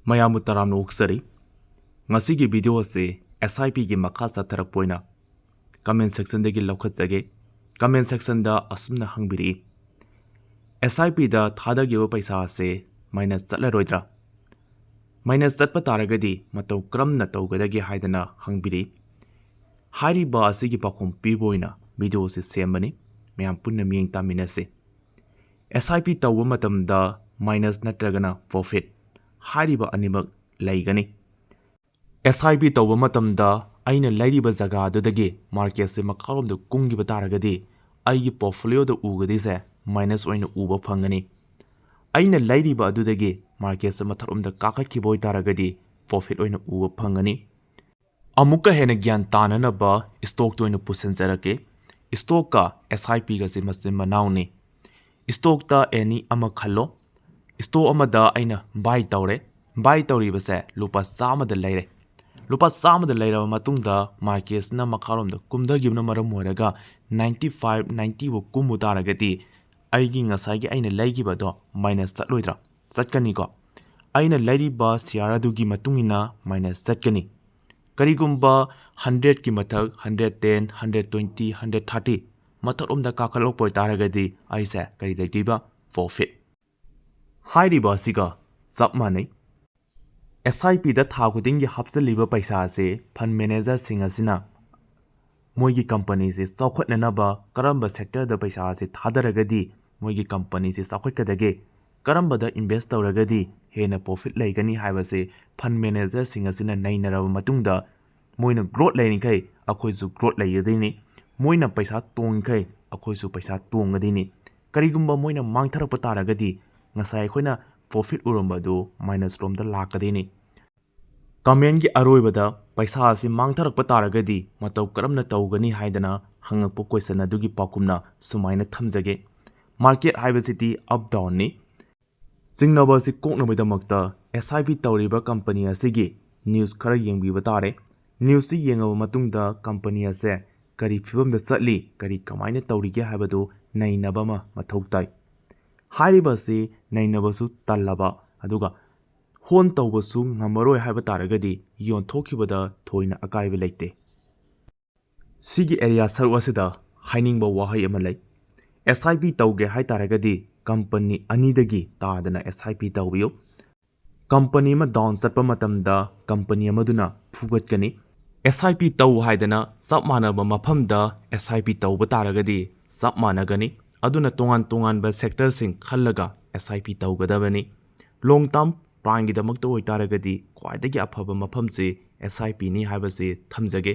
Mayamu taramno uksari. Ngasigi video se SIP gi makha satharak poina. Comment section dagi laukhatage. Comment section da asumna hangbiri. SIP da thada giwa paisa se minus chatlaroidra. Minus chatpa taragadi matau kramna tawgadagi haidana hangbiri. Hariba asigi pakhum piboina video se sembani. Mayam punna miyeng taminase. SIP tawwa matamda minus natragana profit. Hariba animak laigani. SIP tawwa matamda aina lairiba jaga adudagi market se makarom da kungiba taragadi aigi portfolio da ugadi se minus oina uba phangani. Aina lairiba adudagi market se matharom da kakakhiboy taragadi profit oina uba phangani. Amuka hena gyan tananaba stock to oina pusenjarake. Stock ka SIP ga se masim manauni. Stock ta any ama khallo. Stock amada aina buy tawre. Buy tawriba se lupa sama da laire. Lupa sama da laira matungda markets na makarom da kumda gibna maram moiraga 95-90 wo kumu taragati aigi ngasagi aina laigiba do minus chatloidra chatkani ko aina lairiba share adugi matungina minus chatkani karigumba 100 ki mathak 110 120 130 matharom da kakhalok poi taragadi aise kari laitiba profit hairiba siga sapmanai SIP da thagudingi hapsaliba paisa se fund manager singasina moigi company se chawkhatnanaba karamba sector da paisa se thadaragadi moigi company se chawkhatkadage karamba da invest tawragadi hena profit laigani haibase fund manager singasina nainaraba matungda moina growth lainikai akhoisu growth laiyadini moina paisa tongkai akhoisu paisa tongadini karigumba moina mangtharapa taragadi ngasai khoina profit urambadu minus rom da lakadini comment gi aroibada paisa asi mangtharak pataragadi matau karamna tawgani haidana hangakpo question adugi pakumna sumaina thamjage market haibasiti up down ni singnaba si koknabada makta SIP tawriba company asigi news khara yengbiba tare news si yengaba matungda company ase kari phibamda chatli kari kamaina tawrige haibadu nainaba ma mathau tai hairibasi nainabasu tallaba aduga hon tawbasu ngamaroi haiba taragadi yonthokibada thoina akaiba leite sigi area sarwasida hainingba wahai ama lei SIP tawge hai taragadi company anidagi taadana SIP tawbiyo company ma down satpa matamda company amaduna phugatkani SIP taw haidana sapmanaba maphamda SIP tawba taragadi sapmanagani aduna tongan ba sector sing khallaga SIP tawgadabani long term prime gi damakta oi taragadi khwaidagi afaba maphamse SIP ni haibase thamjage